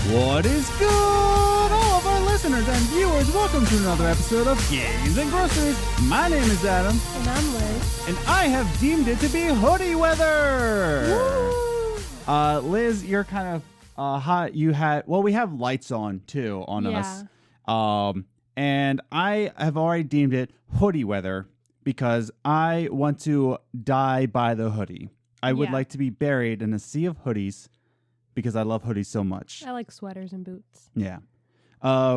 What is good, all of our listeners and viewers? Welcome to another episode of Games and Groceries. My name is Adam. And I'm Liz. And I have deemed it to be hoodie weather. Woo! Liz, you're kind of hot. We have lights on too on us. And I have already deemed it hoodie weather because I want to die by the hoodie. I would like to be buried in a sea of hoodies because I love hoodies so much. I like sweaters and boots. Yeah.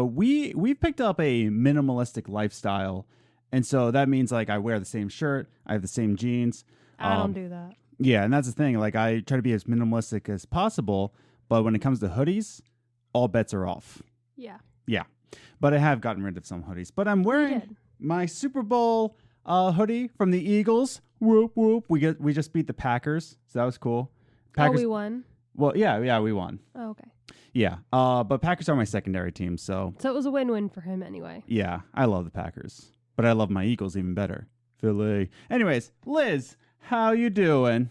We picked up a minimalistic lifestyle, and so that means like I wear the same shirt, I have the same jeans. I don't do that. Yeah, and that's the thing. Like I try to be as minimalistic as possible, but when it comes to hoodies, all bets are off. Yeah. Yeah. But I have gotten rid of some hoodies. But I'm wearing my Super Bowl hoodie from the Eagles. Whoop whoop. We just beat the Packers, so that was cool. Packers, we won. Well, yeah, we won. Oh, okay. Yeah, but Packers are my secondary team, so it was a win-win for him anyway. Yeah, I love the Packers, but I love my Eagles even better. Philly. Anyways, Liz, how you doing?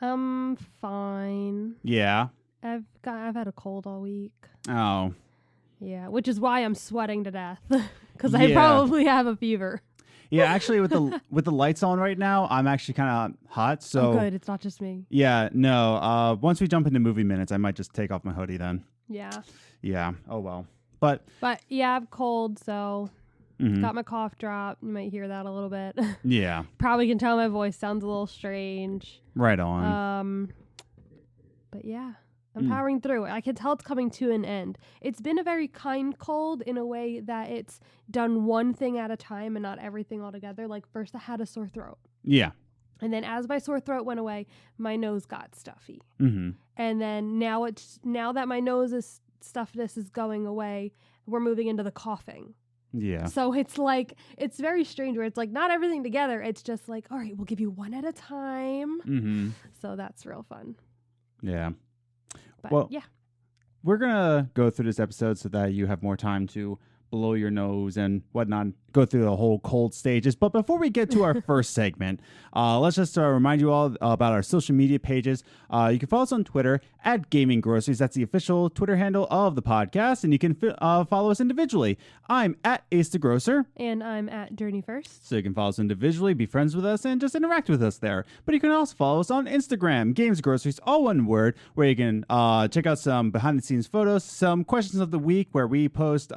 I'm fine. Yeah. I've had a cold all week. Oh. Yeah, which is why I'm sweating to death because I probably have a fever. Yeah, actually, with the lights on right now, I'm actually kind of hot. So good, it's not just me. Yeah, no. Once we jump into movie minutes, I might just take off my hoodie then. Yeah. Yeah. Oh well. But yeah, I'm cold, so got my cough drop. You might hear that a little bit. Yeah. Probably can tell my voice sounds a little strange. Right on. But yeah. I'm powering through. I can tell it's coming to an end. It's been a very kind cold in a way that it's done one thing at a time and not everything all together. Like first I had a sore throat. Yeah. And then as my sore throat went away, my nose got stuffy. Mm-hmm. And then now that my nose stuffiness is going away, we're moving into the coughing. Yeah. So it's like, it's very strange where it's like not everything together. It's just like, all right, we'll give you one at a time. Mm-hmm. So that's real fun. Yeah. But well, yeah. We're going to go through this episode so that you have more time to blow your nose and whatnot, go through the whole cold stages. But before we get to our first segment, let's just remind you all about our social media pages. You can follow us on Twitter at Gaming Groceries. That's the official Twitter handle of the podcast. And you can follow us individually. I'm at Ace the Grocer. And I'm at Journey First. So you can follow us individually, be friends with us, and just interact with us there. But you can also follow us on Instagram, Games Groceries, all one word, where you can check out some behind-the-scenes photos, some questions of the week, where we post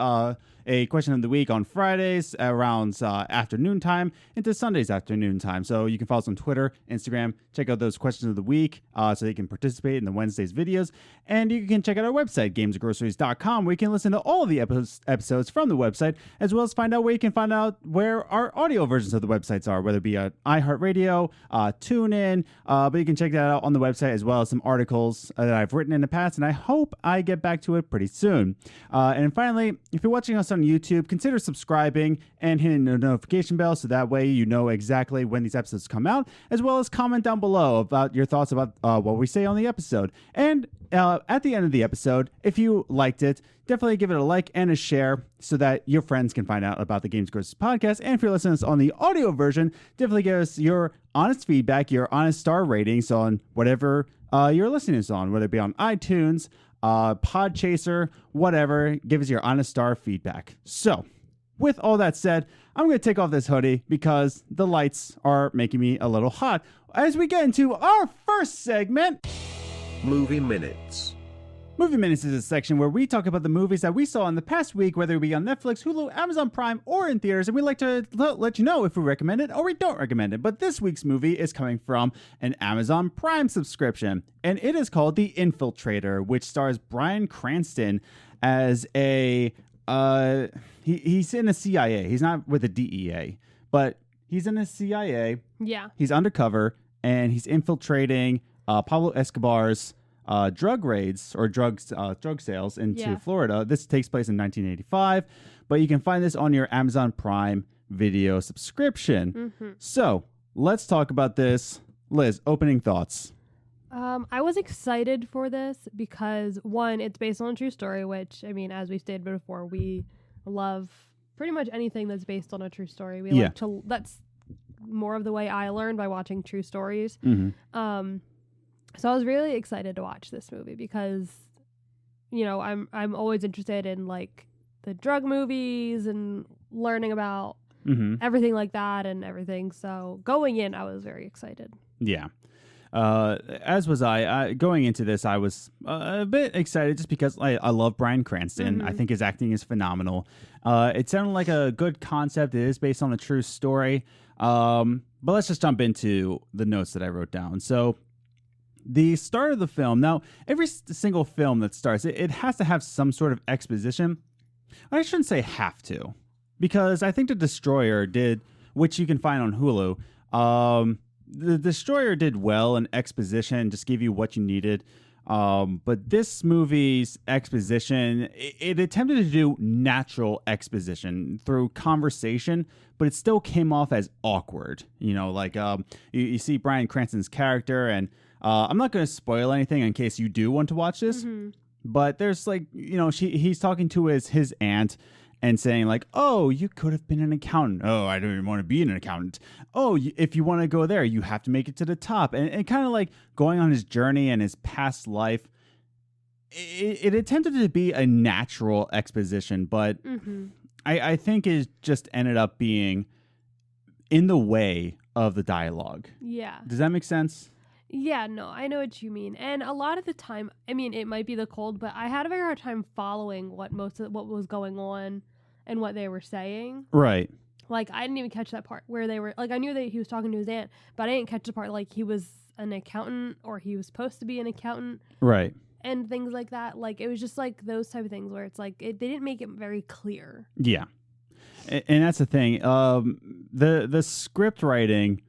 a question of the week on Fridays around afternoon time into Sundays afternoon time. So you can follow us on Twitter, Instagram, check out those questions of the week so you can participate in the Wednesday's videos. And you can check out our website, gamesgroceries.com, where you can listen to all of the episodes from the website, as well as find out where you can find out where our audio versions of the websites are, whether it be iHeartRadio, TuneIn, but you can check that out on the website, as well as some articles that I've written in the past, and I hope I get back to it pretty soon. And finally, if you're watching us on YouTube, consider subscribing and hitting the notification bell so that way you know exactly when these episodes come out, as well as comment down below about your thoughts about what we say on the episode. And at the end of the episode, if you liked it, definitely give it a like and a share so that your friends can find out about the Games Groceries podcast. And if you're listening to us on the audio version, definitely give us your honest feedback, your honest star ratings on whatever you're listening to us on, whether it be on iTunes, Podchaser, whatever. Give us your honest star feedback. So, with all that said, I'm going to take off this hoodie because the lights are making me a little hot as we get into our first segment, Movie Minutes. Movie Minutes is a section where we talk about the movies that we saw in the past week, whether it be on Netflix, Hulu, Amazon Prime, or in theaters, and we like to let you know if we recommend it or we don't recommend it. But this week's movie is coming from an Amazon Prime subscription, and it is called The Infiltrator, which stars Bryan Cranston as a... he's in the CIA. He's not with the DEA, but he's in the CIA. Yeah. He's undercover, and he's infiltrating Pablo Escobar's drug raids or drug sales into Florida. This takes place in 1985, but you can find this on your Amazon Prime Video subscription. So let's talk about this. Liz, opening thoughts. I was excited for this because, one, it's based on a true story, which, I mean, as we stated before, we love pretty much anything that's based on a true story. We like to, that's more of the way I learned, by watching true stories. So I was really excited to watch this movie because, I'm always interested in like the drug movies and learning about everything like that and everything. So going in, I was very excited. Yeah. As was I. Going into this, I was a bit excited just because I love Bryan Cranston. I think his acting is phenomenal. It sounded like a good concept. It is based on a true story. But let's just jump into the notes that I wrote down. So the start of the film. Now, every single film that starts, it has to have some sort of exposition. I shouldn't say have to, because I think The Destroyer did, which you can find on Hulu. The Destroyer did well in exposition, just gave you what you needed. But this movie's exposition, it attempted to do natural exposition through conversation, but it still came off as awkward. Like you see Bryan Cranston's character, and I'm not going to spoil anything in case you do want to watch this, but there's like, he's talking to his aunt and saying like, oh, you could have been an accountant. Oh, I don't even want to be an accountant. Oh, if you want to go there, you have to make it to the top. And kind of like going on his journey and his past life. It attempted to be a natural exposition, but I think it just ended up being in the way of the dialogue. Yeah. Does that make sense? Yeah, no, I know what you mean. And a lot of the time, I mean, it might be the cold, but I had a very hard time following what was going on and what they were saying. Right. Like, I didn't even catch that part where they were, like, I knew that he was talking to his aunt, but I didn't catch the part, like, he was an accountant or he was supposed to be an accountant. Right. And things like that. Like, it was just, like, those type of things where it's, like, they didn't make it very clear. Yeah. And that's the thing. The script writing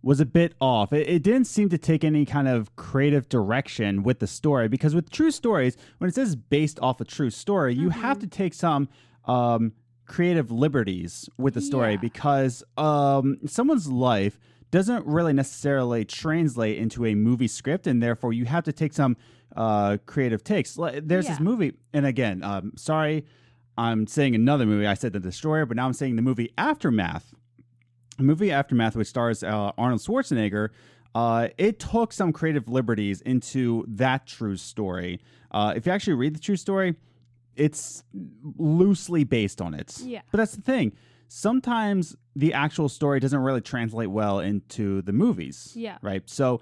was a bit off. It didn't seem to take any kind of creative direction with the story, because with true stories, when it says based off a true story, you have to take some creative liberties with the story, because someone's life doesn't really necessarily translate into a movie script, and therefore you have to take some creative takes. There's this movie, and again, sorry, I'm saying another movie. I said The Destroyer, but now I'm saying the movie Aftermath. The movie Aftermath, which stars Arnold Schwarzenegger, it took some creative liberties into that true story. If you actually read the true story, it's loosely based on it. Yeah. But that's the thing. Sometimes the actual story doesn't really translate well into the movies. Yeah. Right? So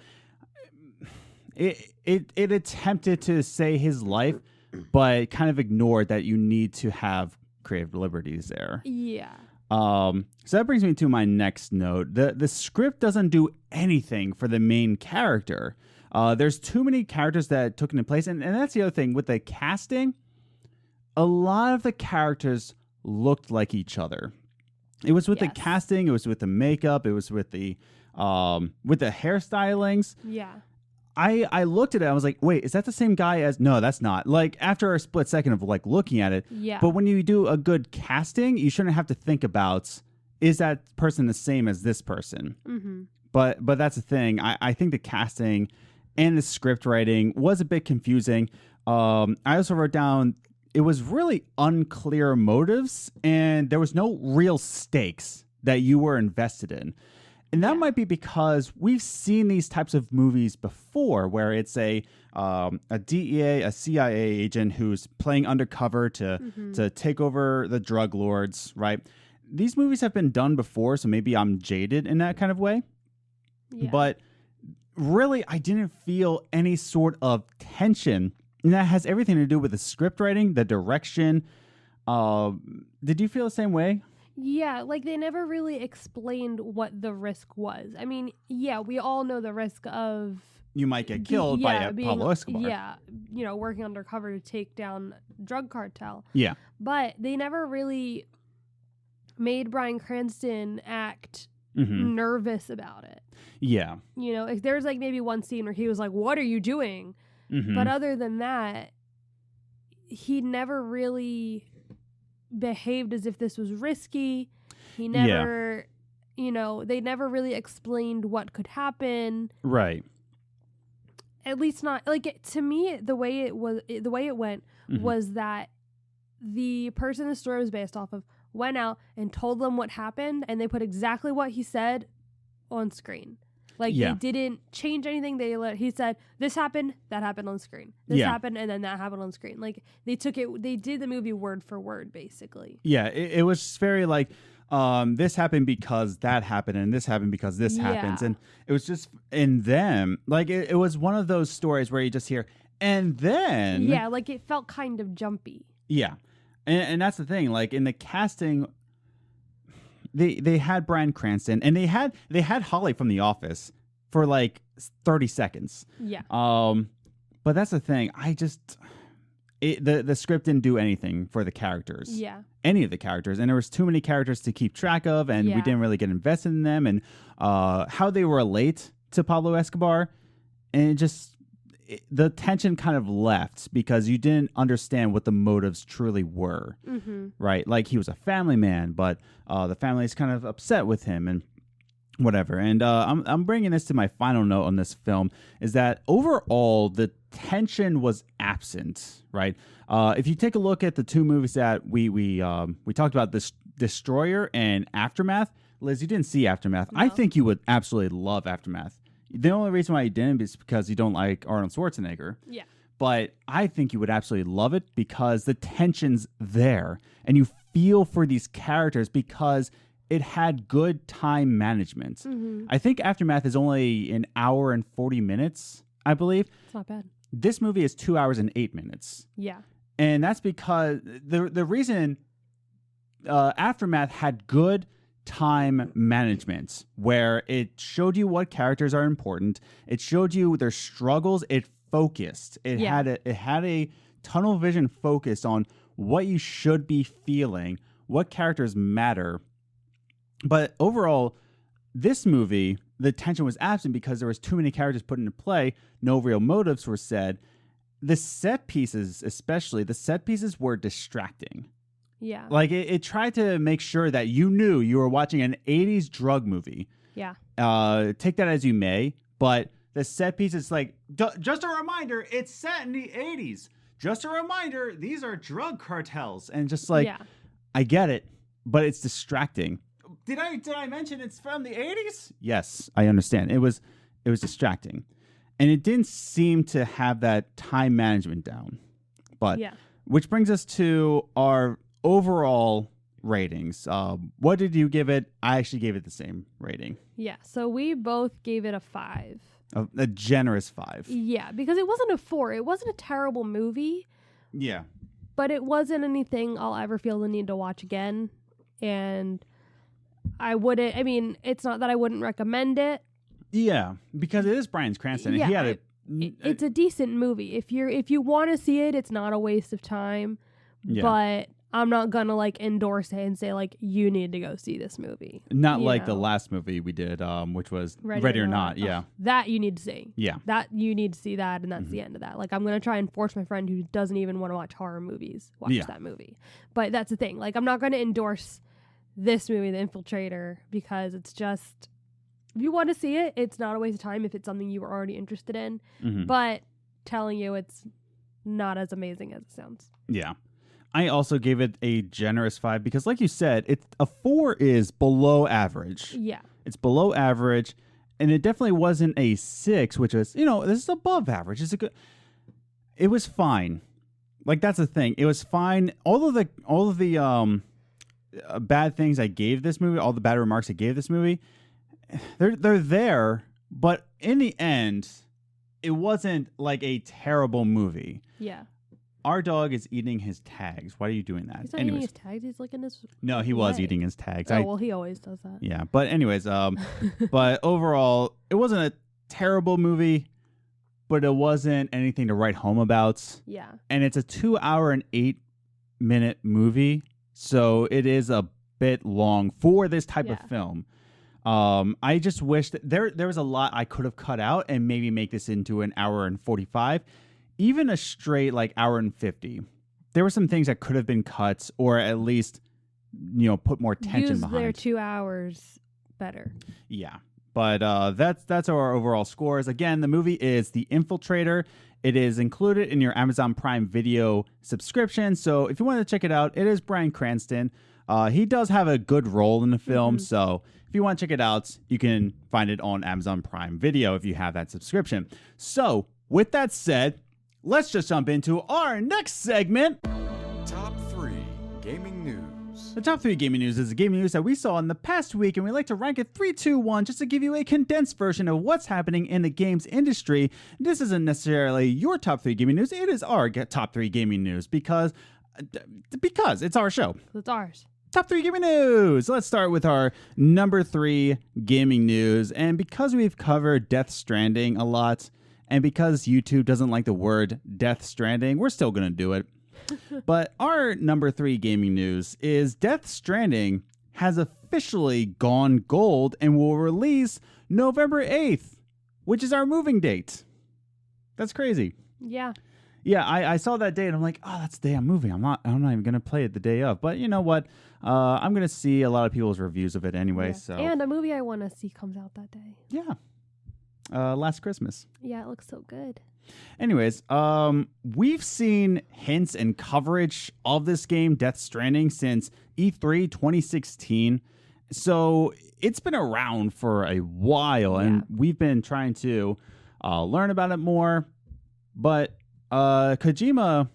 it attempted to say his life, but kind of ignored that you need to have creative liberties there. Yeah. So that brings me to my next note. The script doesn't do anything for the main character. There's too many characters that took into place, and that's the other thing with the casting. A lot of the characters looked like each other. It was with the casting, it was with the makeup, it was with the hairstylings. Yeah. I looked at it, I was like, wait, is that the same guy as... No, that's not. Like, after a split second of, like, looking at it. Yeah. But when you do a good casting, you shouldn't have to think about, is that person the same as this person? Mm-hmm. But that's the thing. I think the casting and the script writing was a bit confusing. I also wrote down, it was really unclear motives, and there was no real stakes that you were invested in. And that might be because we've seen these types of movies before, where it's a DEA, a CIA agent who's playing undercover to take over the drug lords, right? These movies have been done before, so maybe I'm jaded in that kind of way. Yeah. But really, I didn't feel any sort of tension. And that has everything to do with the script writing, the direction. Did you feel the same way? Yeah, like they never really explained what the risk was. I mean, yeah, we all know the risk of... You might get killed by Pablo Escobar. Yeah, working undercover to take down drug cartel. Yeah. But they never really made Bryan Cranston act nervous about it. Yeah. If there's like maybe one scene where he was like, what are you doing? Mm-hmm. But other than that, he never really behaved as if this was risky. He never, they never really explained what could happen. Right. At least not like to me. The way it went was that the person the story was based off of went out and told them what happened, and they put exactly what he said on screen. Like they didn't change anything. He said this happened, that happened on screen. This happened, and then that happened on screen. Like they took it. They did the movie word for word, basically. Yeah, it was very like this happened because that happened, and this happened because this happens, and it was just in them. Like it was one of those stories where you just hear, and then like it felt kind of jumpy. Yeah, and that's the thing. Like in the casting. They had Bryan Cranston and they had Holly from The Office for like 30 seconds. Yeah. But that's the thing. The script didn't do anything for the characters. Yeah. Any of the characters, and there was too many characters to keep track of, and we didn't really get invested in them and how they relate to Pablo Escobar, and the tension kind of left because you didn't understand what the motives truly were, right? Like he was a family man, but the family is kind of upset with him and whatever. And I'm bringing this to my final note on this film is that overall the tension was absent, right? If you take a look at the two movies that we talked about, this Destroyer and Aftermath. Liz, you didn't see Aftermath. No. I think you would absolutely love Aftermath. The only reason why you didn't is because you don't like Arnold Schwarzenegger. Yeah. But I think you would absolutely love it because the tension's there and you feel for these characters because it had good time management. Mm-hmm. I think Aftermath is only an hour and 40 minutes, I believe. It's not bad. This movie is 2 hours and 8 minutes. Yeah. And that's because the reason Aftermath had good time management where it showed you what characters are important, it showed you their struggles, it focused, it had a tunnel vision focus on what you should be feeling, what characters matter. But overall, this movie, the tension was absent because there was too many characters put into play, no real motives were said. The set pieces, especially the set pieces, were distracting. Yeah. Like, it tried to make sure that you knew you were watching an 80s drug movie. Yeah. Take that as you may, but the set piece is like, just a reminder, it's set in the 80s. Just a reminder, these are drug cartels. And just like, I get it, but it's distracting. Did I mention it's from the 80s? Yes, I understand. It was distracting. And it didn't seem to have that time management down. But, which brings us to our overall ratings. What did you give it? I actually gave it the same rating. Yeah, so we both gave it a 5. A generous 5. Yeah, because it wasn't a 4. It wasn't a terrible movie. Yeah. But it wasn't anything I'll ever feel the need to watch again. And it's not that I wouldn't recommend it. Yeah, because it is Bryan Cranston. Yeah, and it's a decent movie. If you want to see it, it's not a waste of time. Yeah. But I'm not gonna endorse it and say you need to go see this movie. Not like the last movie we did, which was Ready or Not. Yeah, that you need to see. Yeah, that you need to see that, and that's the end of that. I'm gonna try and force my friend who doesn't even want to watch horror movies watch that movie. But that's the thing. I'm not gonna endorse this movie, The Infiltrator, because it's just, if you want to see it, it's not a waste of time if it's something you were already interested in. Mm-hmm. But telling you it's not as amazing as it sounds. Yeah. I also gave it a generous 5 because, like you said, a 4 is below average. Yeah. It's below average, and it definitely wasn't a 6, which is, this is above average. It was fine. That's the thing. It was fine. All of the bad things I gave this movie, all the bad remarks I gave this movie, they're there, but in the end, it wasn't a terrible movie. Yeah. Our dog is eating his tags. Why are you doing that? He's not eating his tags. He's licking his. No, he was eating his tags. Well, he always does that. Yeah, but anyways, but overall, it wasn't a terrible movie, but it wasn't anything to write home about. Yeah. And it's a 2 hour and 8 minute movie, so it is a bit long for this type of film. I just wish that there was a lot I could have cut out and maybe make this into an hour and 45. Even a straight hour and 50. There were some things that could have been cut or at least, put more tension behind. Use their 2 hours better. Yeah. But that's our overall scores. Again, the movie is The Infiltrator. It is included in your Amazon Prime Video subscription. So if you want to check it out, it is Bryan Cranston. He does have a good role in the film, so if you want to check it out, you can find it on Amazon Prime Video if you have that subscription. So, with that said, let's just jump into our next segment. Top 3 Gaming News. The top 3 gaming news is the gaming news that we saw in the past week, and we like to rank it 3, 2, 1 just to give you a condensed version of what's happening in the games industry. This isn't necessarily your top 3 gaming news, it is our top 3 gaming news because it's our show. It's ours. Top 3 gaming news. Let's start with our number 3 gaming news. And because we've covered Death Stranding a lot, and because YouTube doesn't like the word Death Stranding, we're still going to do it. But our number 3 gaming news is Death Stranding has officially gone gold and will release November 8th, which is our moving date. That's crazy. Yeah. Yeah, I saw that day and I'm like, oh, that's the day I'm moving. I'm not even gonna play it the day of. But you know what? I'm gonna see a lot of people's reviews of it anyway. Yeah. So and a movie I want to see comes out that day. Yeah. Last Christmas. Yeah, it looks so good. Anyways, we've seen hints and coverage of this game, Death Stranding, since E3 2016. So it's been around for a while, and we've been trying to learn about it more. But Kojima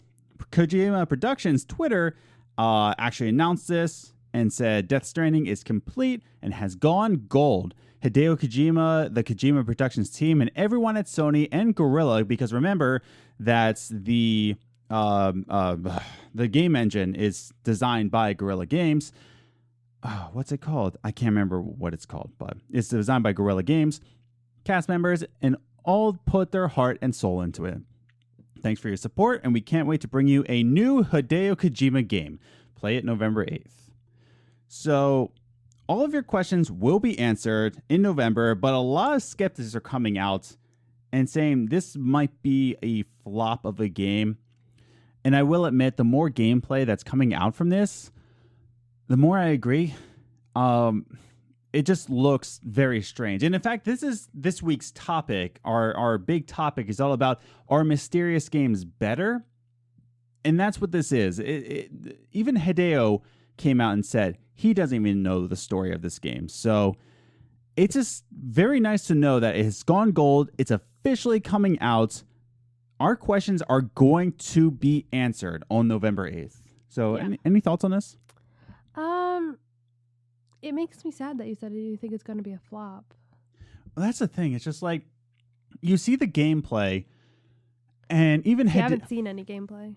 Productions Twitter actually announced this and said Death Stranding is complete and has gone gold. Hideo Kojima, the Kojima Productions team, and everyone at Sony and Guerrilla, because remember that the game engine is designed by Guerrilla Games. What's it called? I can't remember what it's called, but it's designed by Guerrilla Games. Cast members and all put their heart and soul into it. Thanks for your support, and we can't wait to bring you a new Hideo Kojima game. Play it November 8th. So, all of your questions will be answered in November, but a lot of skeptics are coming out and saying this might be a flop of a game. And I will admit, the more gameplay that's coming out from this, the more I agree. It just looks very strange. And in fact, this is this week's topic. Our big topic is all about, are mysterious games better? And that's what this is. Even Hideo came out and said he doesn't even know the story of this game. So it's just very nice to know that it has gone gold. It's officially coming out. Our questions are going to be answered on November 8th. So any thoughts on this? It makes me sad that you said you think it's going to be a flop. Well, that's the thing. It's just like you see the gameplay, and even I haven't seen any gameplay.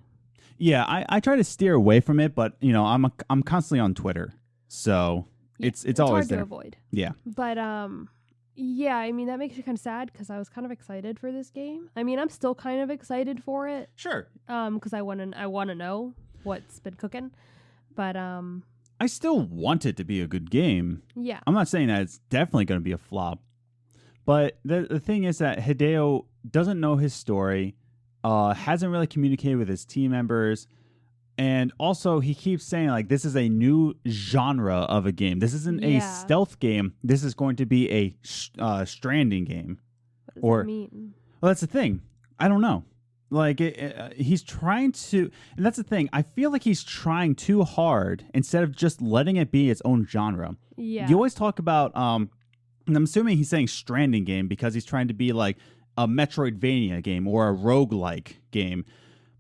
Yeah, I try to steer away from it, but you know I'm constantly on Twitter, so it's always hard there to avoid. Yeah, but yeah, I mean that makes me kind of sad because I was kind of excited for this game. I mean I'm still kind of excited for it. Sure. Because I want to know what's been cooking, but I still want it to be a good game. Yeah. I'm not saying that it's definitely going to be a flop. But the thing is that Hideo doesn't know his story, hasn't really communicated with his team members, and also he keeps saying, like, this is a new genre of a game. This isn't a stealth game. This is going to be a stranding game. What does that mean? Well, that's the thing. I don't know. Like, he's trying to... And that's the thing. I feel like he's trying too hard instead of just letting it be its own genre. Yeah. You always talk about... and I'm assuming he's saying stranding game because he's trying to be like a Metroidvania game or a roguelike game.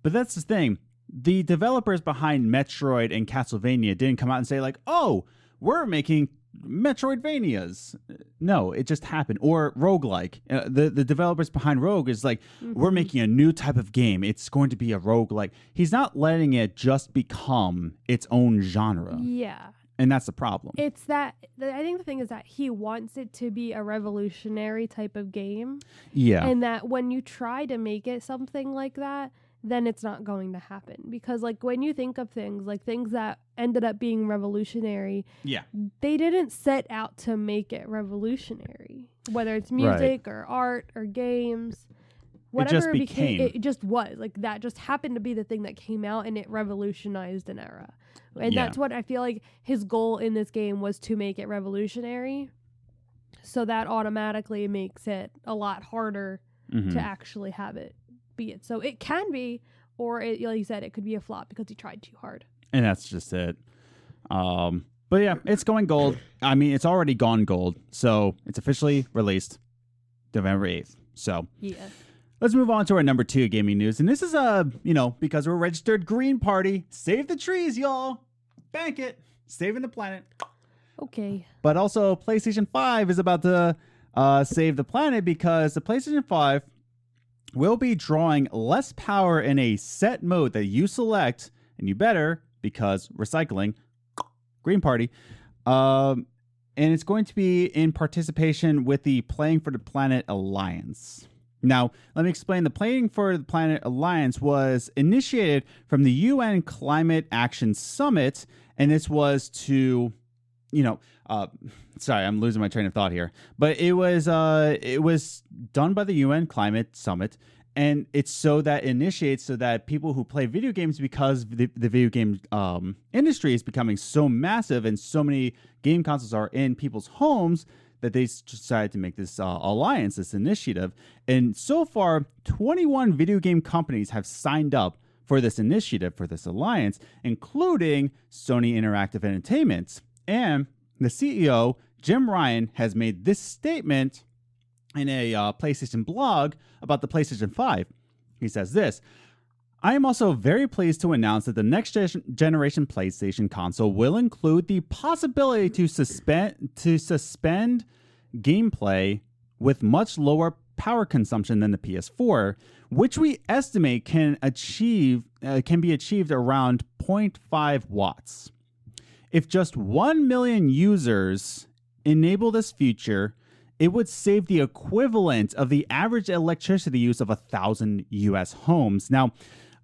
But that's the thing. The developers behind Metroid and Castlevania didn't come out and say like, oh, we're making Metroidvanias. No, it just happened. Or roguelike. The developers behind Rogue is like, we're making a new type of game. It's going to be a roguelike. He's not letting it just become its own genre. Yeah. And that's the problem. It's that, I think the thing is that he wants it to be a revolutionary type of game. Yeah. And that when you try to make it something like that, then it's not going to happen. Because like when you think of things, like things that ended up being revolutionary, they didn't set out to make it revolutionary. Whether it's music or art or games. Whatever it just became. It just was. Like that just happened to be the thing that came out and it revolutionized an era. And that's what I feel like his goal in this game was, to make it revolutionary. So that automatically makes it a lot harder to actually have it be it. So it can be, or it, like you said, it could be a flop because he tried too hard. And that's just it. But yeah, it's going gold. I mean, it's already gone gold, so it's officially released November 8th. So Yeah. let's move on to our number 2 gaming news. And this is, because we're a registered green party. Save the trees, y'all. Bank it. Saving the planet. Okay. But also, PlayStation 5 is about to save the planet because the PlayStation 5 will be drawing less power in a set mode that you select, and you better, because recycling, green party, and it's going to be in participation with the Playing for the Planet Alliance. Now, let me explain. The Playing for the Planet Alliance was initiated from the UN Climate Action Summit, and this was to, sorry, I'm losing my train of thought here. But it was done by the UN Climate Summit, and it's so that people who play video games, because the video game industry is becoming so massive and so many game consoles are in people's homes, that they decided to make this alliance, this initiative. And so far, 21 video game companies have signed up for this initiative, for this alliance, including Sony Interactive Entertainment. And the CEO, Jim Ryan, has made this statement in a PlayStation blog about the PlayStation 5. He says this: I am also very pleased to announce that the next generation PlayStation console will include the possibility to suspend gameplay with much lower power consumption than the PS4, which we estimate can be achieved around 0.5 watts. If just 1 million users enable this feature, it would save the equivalent of the average electricity use of 1,000 US homes. Now,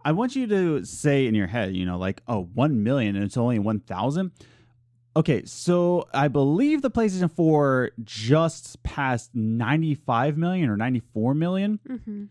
I want you to say in your head, 1 million and it's only 1,000. Okay, so I believe the PlayStation 4 just passed 95 million or 94 million. Mm-hmm.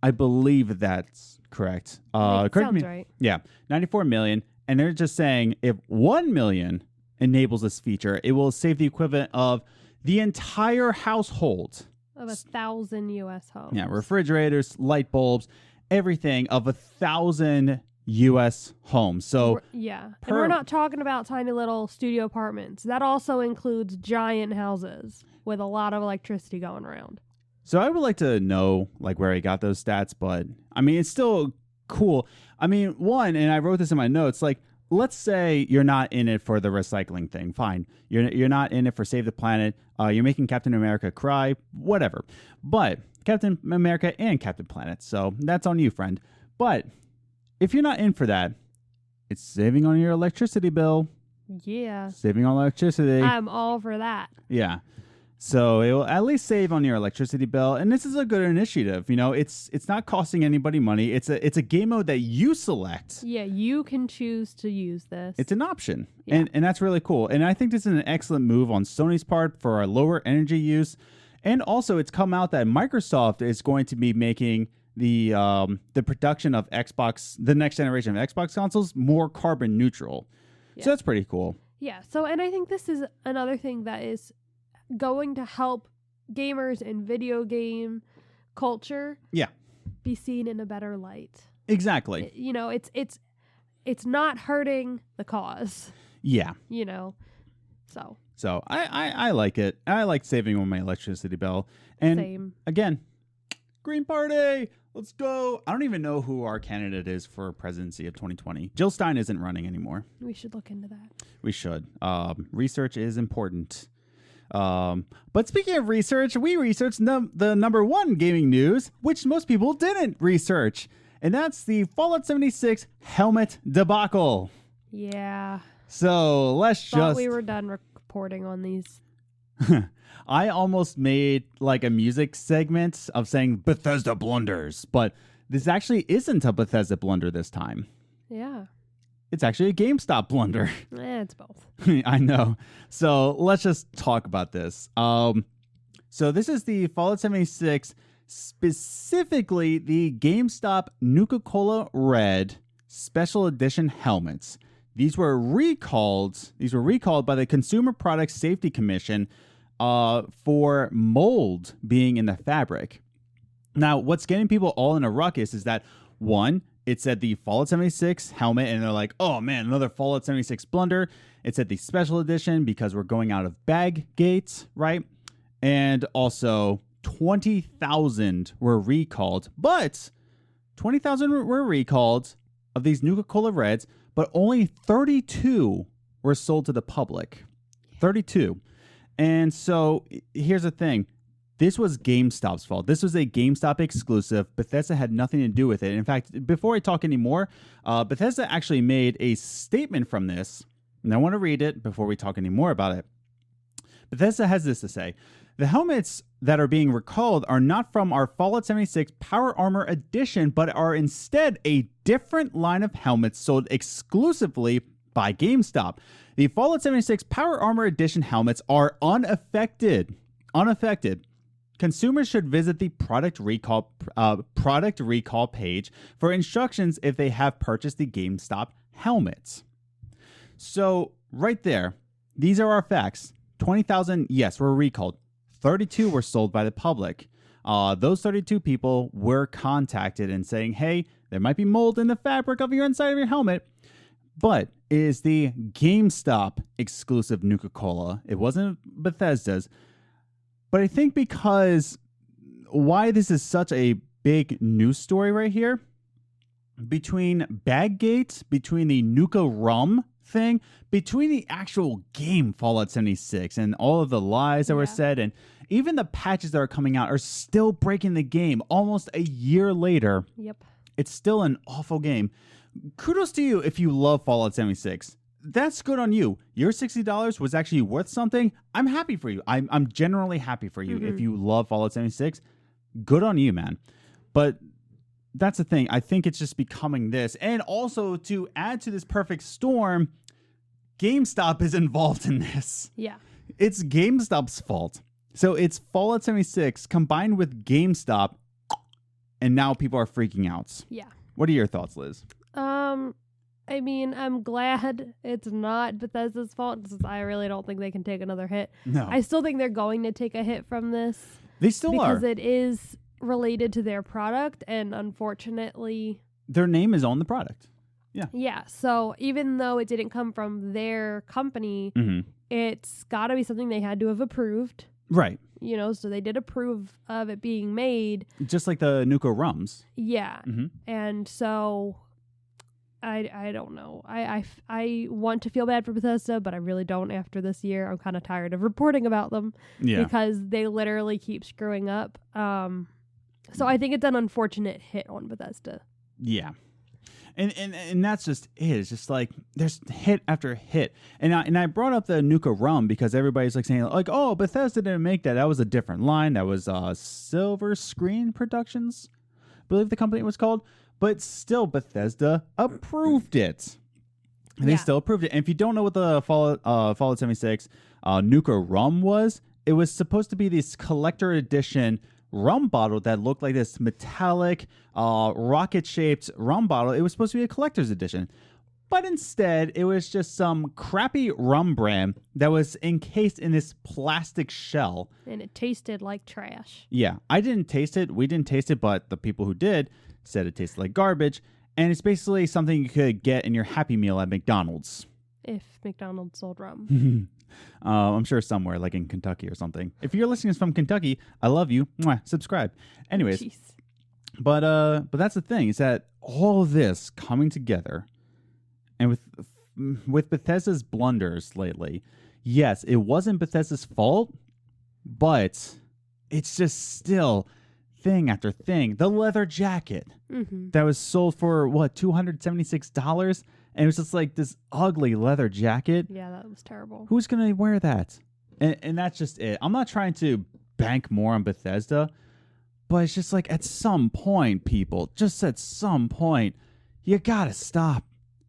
I believe that's correct. Sounds right. Yeah, 94 million. And they're just saying if 1 million enables this feature, it will save the equivalent of the entire household. Of 1,000 US homes. Yeah, refrigerators, light bulbs, everything of 1,000 U.S. homes. So and we're not talking about tiny little studio apartments. That also includes giant houses with a lot of electricity going around. So I would like to know where I got those stats, but I mean, it's still cool. I mean, one, and I wrote this in my notes, let's say you're not in it for the recycling thing. Fine. You're not in it for Save the Planet. You're making Captain America cry, whatever. But Captain America and Captain Planet. So that's on you, friend. But if you're not in for that, it's saving on your electricity bill. Yeah. Saving on electricity. I'm all for that. Yeah. So it will at least save on your electricity bill. And this is a good initiative. It's not costing anybody money. It's a game mode that you select. Yeah, you can choose to use this. It's an option. Yeah. And that's really cool. And I think this is an excellent move on Sony's part for our lower energy use. And also, it's come out that Microsoft is going to be making the production of Xbox, the next generation of Xbox consoles, more carbon neutral. Yeah. So that's pretty cool. Yeah. So, and I think this is another thing that is going to help gamers and video game culture. Yeah. Be seen in a better light. Exactly. It's not hurting the cause. Yeah. So I like it. I like saving on my electricity bill. And same. Again, Green Party. Let's go. I don't even know who our candidate is for presidency of 2020. Jill Stein isn't running anymore. We should look into that. We should. Research is important. But speaking of research, we researched the number 1 gaming news, which most people didn't research. And that's the Fallout 76 helmet debacle. Yeah. So Thought we were done reporting on these. I almost made a music segment of saying Bethesda blunders, but this actually isn't a Bethesda blunder this time. Yeah. It's actually a GameStop blunder. It's both. I know. So let's just talk about this. So this is the Fallout 76, specifically the GameStop Nuka-Cola Red Special Edition helmets. These were recalled by the Consumer Product Safety Commission for mold being in the fabric. Now, what's getting people all in a ruckus is that, one, it said the Fallout 76 helmet, and they're like, oh man, another Fallout 76 blunder. It said the special edition because we're going out of bag gates, right? And also 20,000 were recalled, but 20,000 were recalled of these Nuka-Cola Reds, but only 32 were sold to the public. 32. And so here's the thing. This was GameStop's fault. This was a GameStop exclusive. Bethesda had nothing to do with it. In fact, before I talk anymore, Bethesda actually made a statement from this, and I want to read it before we talk any more about it. Bethesda has this to say. The helmets that are being recalled are not from our Fallout 76 Power Armor Edition, but are instead a different line of helmets sold exclusively by GameStop. The Fallout 76 Power Armor Edition helmets are unaffected. Unaffected. Consumers should visit the product recall page for instructions if they have purchased the GameStop helmets. So right there, these are our facts. 20,000, yes, were recalled. 32 were sold by the public. Those 32 people were contacted and saying, hey, there might be mold in the fabric of your inside of your helmet. But it is the GameStop exclusive Nuka-Cola. It wasn't Bethesda's. But I think because why this is such a big news story right here, between Baggate, between the Nuka Rum thing, between the actual game Fallout 76 and all of the lies that were said, and even the patches that are coming out are still breaking the game almost a year later. Yep. It's still an awful game. Kudos to you if you love Fallout 76. That's good on you. Your $60 was actually worth something. I'm happy for you. I'm generally happy for you. If you love Fallout 76, good on you, man. But that's the thing. I think it's just becoming this. And also, to add to this perfect storm, GameStop is involved in this. Yeah. It's GameStop's fault. So it's Fallout 76 combined with GameStop, and now people are freaking out. Yeah. What are your thoughts, Liz? I mean, I'm glad it's not Bethesda's fault, because I really don't think they can take another hit. No. I still think they're going to take a hit from this. They still are. Because it is related to their product, and unfortunately... their name is on the product. Yeah. Yeah, so even though it didn't come from their company, it's got to be something they had to have approved. Right. You know, so they did approve of it being made. Just like the Nuka Rums. Yeah. And so... I don't know. I want to feel bad for Bethesda, but I really don't after this year. I'm kind of tired of reporting about them because they literally keep screwing up. So I think it's an unfortunate hit on Bethesda. Yeah. And that's just it. It's just like there's hit after hit. And I brought up the Nuka Rum because everybody's like saying like, oh, Bethesda didn't make that. That was a different line. That was Silver Screen Productions, I believe the company was called. But still, Bethesda approved it. And they still approved it. And if you don't know what the Fallout 76 Nuka Rum was, it was supposed to be this collector edition rum bottle that looked like this metallic, rocket-shaped rum bottle. It was supposed to be a collector's edition. But instead, it was just some crappy rum brand that was encased in this plastic shell. And it tasted like trash. Yeah, I didn't taste it. We didn't taste it, but the people who did said it tasted like garbage. And it's basically something you could get in your Happy Meal at McDonald's. If McDonald's sold rum. I'm sure somewhere, like in Kentucky or something. If you're listening from Kentucky, I love you. Mwah, subscribe. Anyways, Jeez. but that's the thing. Is that all of this coming together, and with Bethesda's blunders lately, yes, it wasn't Bethesda's fault, but it's just still thing after thing. The leather jacket that was sold for what, $276, and it was just like this ugly leather jacket. Yeah, that was terrible. Who's gonna wear that? And that's just it. I'm not trying to bank more on Bethesda, but it's just like at some point, people, just at some point, you gotta stop.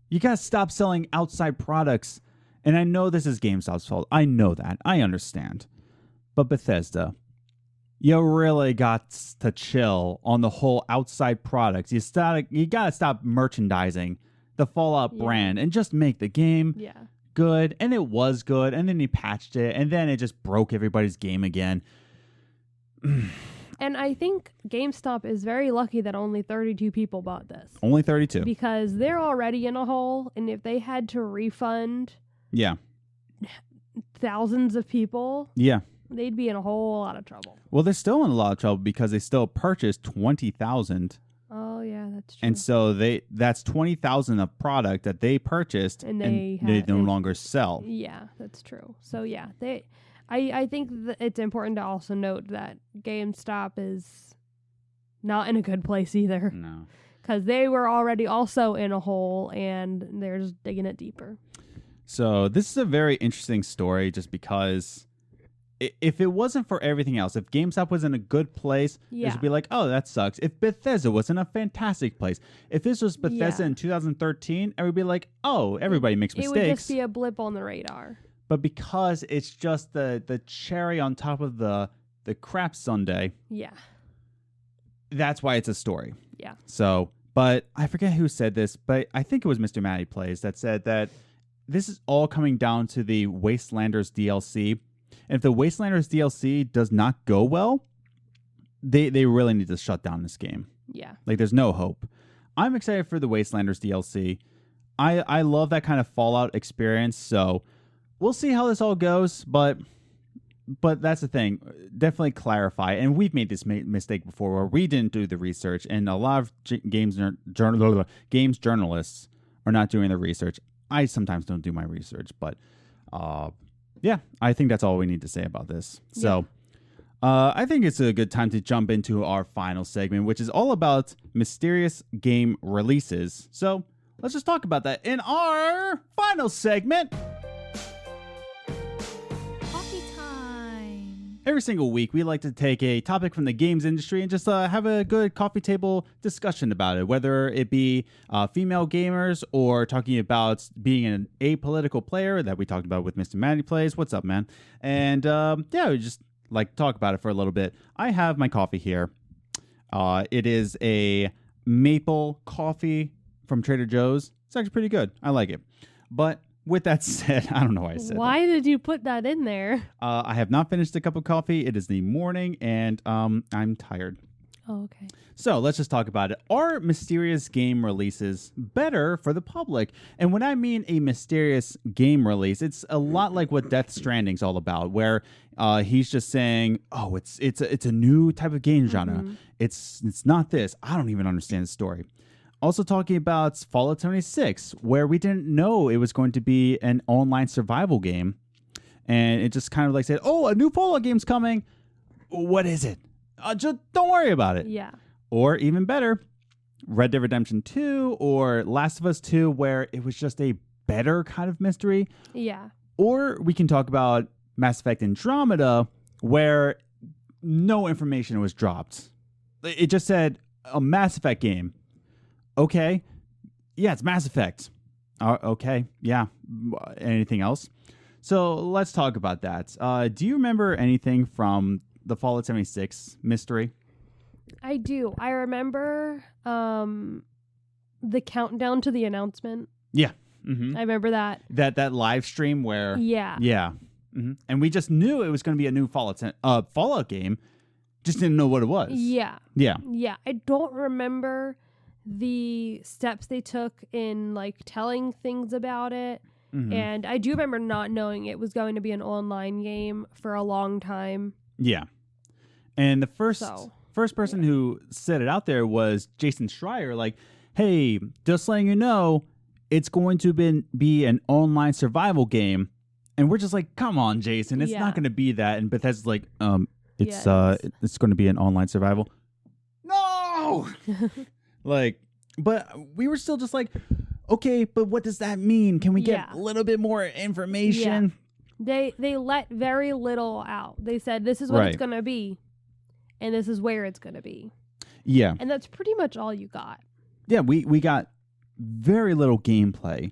You gotta stop selling outside products. And I know this is GameStop's fault. I know that. I understand. But Bethesda, you really got to chill on the whole outside products. You gotta stop merchandising the Fallout brand and just make the game good. And it was good. And then he patched it. And then it just broke everybody's game again. And I think GameStop is very lucky that only 32 people bought this. Only 32. Because they're already in a hole, and if they had to refund thousands of people, they'd be in a whole lot of trouble. Well, they're still in a lot of trouble because they still purchased 20,000. Oh, yeah, that's true. And so that's 20,000 of product that they purchased and they no longer sell. Yeah, that's true. So, yeah, I think that it's important to also note that GameStop is not in a good place either. No. Because they were already also in a hole, and they're just digging it deeper. So this is a very interesting story just because if it wasn't for everything else, if GameStop was in a good place, it would be like, oh, that sucks. If Bethesda was in a fantastic place, if this was Bethesda in 2013, it would be like, oh, everybody makes mistakes. It would just be a blip on the radar. But because it's just the cherry on top of the crap sundae, that's why it's a story. Yeah. So, but I forget who said this, but I think it was Mr. Matty Plays that said that this is all coming down to the Wastelanders DLC. And if the Wastelanders DLC does not go well, they really need to shut down this game. Yeah. Like, there's no hope. I'm excited for the Wastelanders DLC. I love that kind of Fallout experience, so we'll see how this all goes, but that's the thing. Definitely clarify. And we've made this mistake before where we didn't do the research, and a lot of games journalists are not doing the research. I sometimes don't do my research, but I think that's all we need to say about this. So I think it's a good time to jump into our final segment, which is all about mysterious game releases. So let's just talk about that in our final segment. Every single week, we like to take a topic from the games industry and just have a good coffee table discussion about it, whether it be female gamers or talking about being an apolitical player that we talked about with Mr. Matty Plays. What's up, man? And we just like to talk about it for a little bit. I have my coffee here. It is a maple coffee from Trader Joe's. It's actually pretty good. I like it. But with that said, I don't know why I said Why did you put that in there? I have not finished a cup of coffee. It is the morning, and I'm tired. Oh, okay. So let's just talk about it. Are mysterious game releases better for the public? And when I mean a mysterious game release, it's a lot like what Death Stranding's all about, where he's just saying, "Oh, it's a new type of game genre. Mm-hmm. It's not this. I don't even understand the story." Also talking about Fallout 76, where we didn't know it was going to be an online survival game. And it just kind of like said, oh, a new Fallout game's coming. What is it? Just don't worry about it. Yeah. Or even better, Red Dead Redemption 2 or Last of Us 2, where it was just a better kind of mystery. Yeah. Or we can talk about Mass Effect Andromeda, where no information was dropped. It just said a Mass Effect game. Okay. Yeah, it's Mass Effect. Okay. Yeah. Anything else? So let's talk about that. Do you remember anything from the Fallout 76 mystery? I do. I remember the countdown to the announcement. Yeah. Mm-hmm. I remember that. That live stream where... Yeah. Yeah. Mm-hmm. And we just knew it was going to be a new Fallout game. Just didn't know what it was. Yeah. Yeah. Yeah. I don't remember the steps they took in like telling things about it. Mm-hmm. And I do remember not knowing it was going to be an online game for a long time. Yeah. And the first person who said it out there was Jason Schreier, like, hey, just letting you know, it's going to be an online survival game. And we're just like, come on, Jason, it's not going to be that. And Bethesda's like, it's going to be an online survival. No! Like, but we were still just like, okay, but what does that mean? Can we get a little bit more information? Yeah. They let very little out. They said, this is what it's going to be, and this is where it's going to be. Yeah. And that's pretty much all you got. Yeah, we got very little gameplay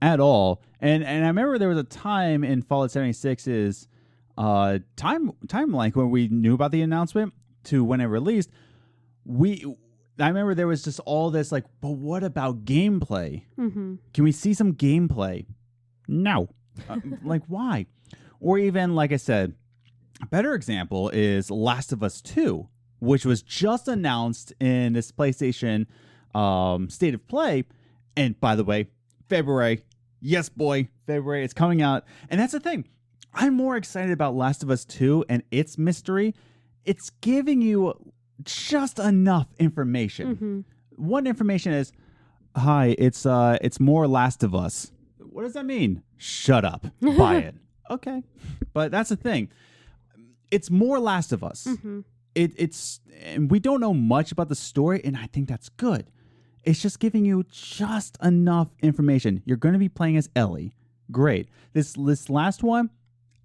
at all. And I remember there was a time in Fallout 76's timeline when we knew about the announcement to when it released. I remember there was just all this like, but what about gameplay? Mm-hmm. Can we see some gameplay? No. Like, why? Or even, like I said, a better example is Last of Us 2, which was just announced in this PlayStation State of Play. And by the way, February, yes, boy, February, it's coming out. And that's the thing. I'm more excited about Last of Us 2 and its mystery. It's giving you just enough information. Mm-hmm. One information is, hi, it's more Last of Us. What does that mean? Shut up. Buy it. Okay. But that's the thing. It's more Last of Us. Mm-hmm. And we don't know much about the story, and I think that's good. It's just giving you just enough information. You're going to be playing as Ellie. Great. This last one,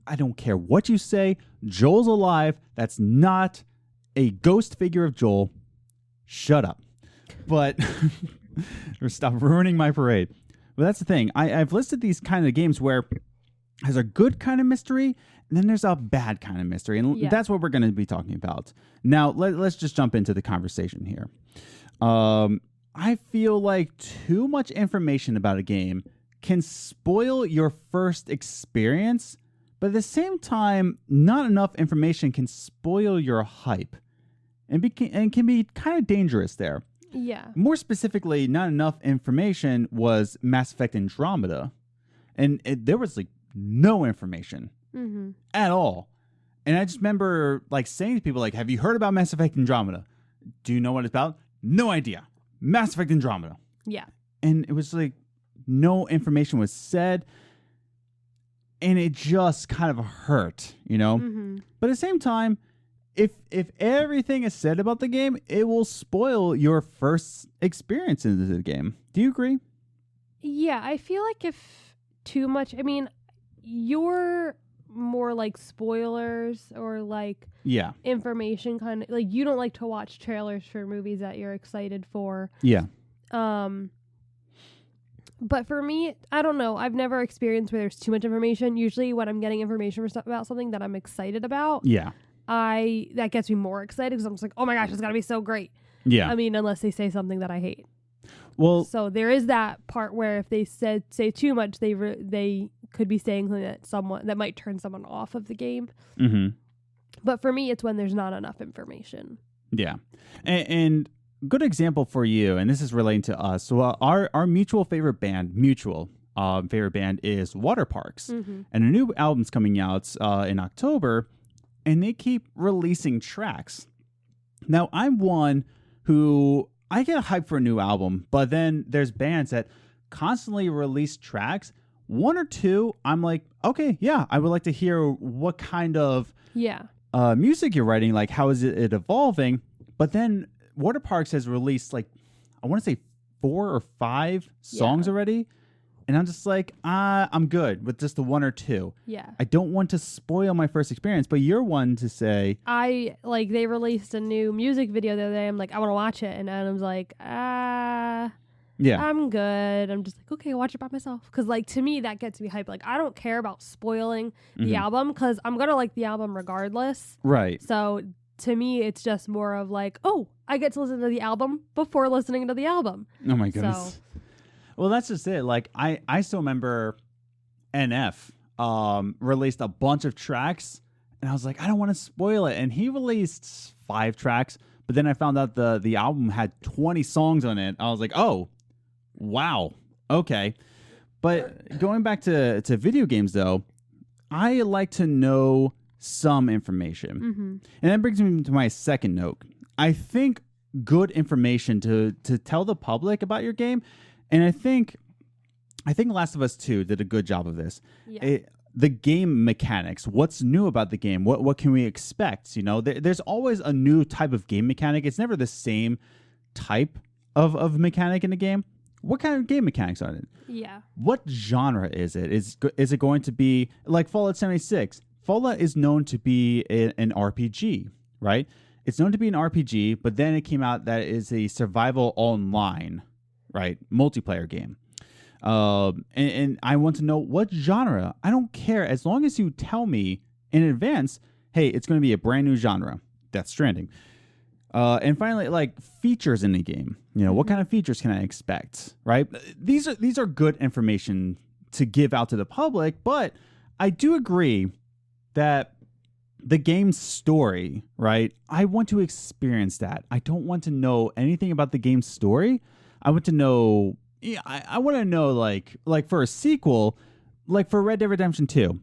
I don't care what you say. Joel's alive. That's not a ghost figure of Joel. Shut up. But stop ruining my parade. But that's the thing. I've listed these kind of games where there's a good kind of mystery, and then there's a bad kind of mystery. And that's what we're going to be talking about. Now, let's just jump into the conversation here. I feel like too much information about a game can spoil your first experience, but at the same time, not enough information can spoil your hype and can be kind of dangerous there. Yeah. More specifically, not enough information was Mass Effect Andromeda. And there was like no information at all. And I just remember like saying to people like, have you heard about Mass Effect Andromeda? Do you know what it's about? No idea. Mass Effect Andromeda. Yeah. And it was like no information was said. And it just kind of hurt, you know? Mm-hmm. But at the same time, if everything is said about the game, it will spoil your first experience into the game. Do you agree? Yeah, I feel like if too much, I mean, you're more like spoilers or like information kind of, like you don't like to watch trailers for movies that you're excited for. Yeah. But for me, I don't know. I've never experienced where there's too much information. Usually when I'm getting information about something that I'm excited about, that gets me more excited because I'm just like, oh my gosh, it's got to be so great. Yeah. I mean, unless they say something that I hate. Well, so there is that part where if they say too much, they could be saying something that might turn someone off of the game. Mm-hmm. But for me, it's when there's not enough information. Yeah. And good example for you, and this is relating to us. So our mutual favorite band is Water Parks. Mm-hmm. And a new album's coming out in October, and they keep releasing tracks. Now, I'm one who I get hyped for a new album, but then there's bands that constantly release tracks. One or two, I'm like, okay, yeah, I would like to hear what kind of music you're writing. Like, how is it evolving? But then Water Parks has released, like, I want to say 4 or 5 songs already. And I'm just like, I'm good with just the 1 or 2. Yeah. I don't want to spoil my first experience, but you're one to say. They released a new music video the other day. I'm like, I want to watch it. And Adam's like, I'm good. I'm just like, okay, watch it by myself. Because, like, to me, that gets me hyped. Like, I don't care about spoiling the album because I'm going to like the album regardless. Right. So, to me, it's just more of like, oh, I get to listen to the album before listening to the album. Oh, my goodness. So, well, that's just it. Like, I still remember NF released a bunch of tracks, and I was like, I don't want to spoil it. And he released 5 tracks, but then I found out the album had 20 songs on it. I was like, oh, wow, okay. But going back to video games, though, I like to know some information. Mm-hmm. And that brings me to my second note. I think good information to tell the public about your game. And I think Last of Us 2 did a good job of this. Yeah. The game mechanics, what's new about the game? What can we expect? You know, there's always a new type of game mechanic. It's never the same type of mechanic in the game. What kind of game mechanics are it? Yeah. What genre is it? Is it going to be like Fallout 76? Fallout is known to be an RPG, right? It's known to be an RPG, but then it came out that it is a survival online, right? Multiplayer game. And I want to know what genre. I don't care. As long as you tell me in advance, hey, it's going to be a brand new genre. Death Stranding. And finally, like features in the game. You know, what kind of features can I expect, right? These are good information to give out to the public, but I do agree that the game's story, right? I want to experience that. I don't want to know anything about the game's story. I want to know. Yeah, I want to know like for a sequel, like for Red Dead Redemption 2,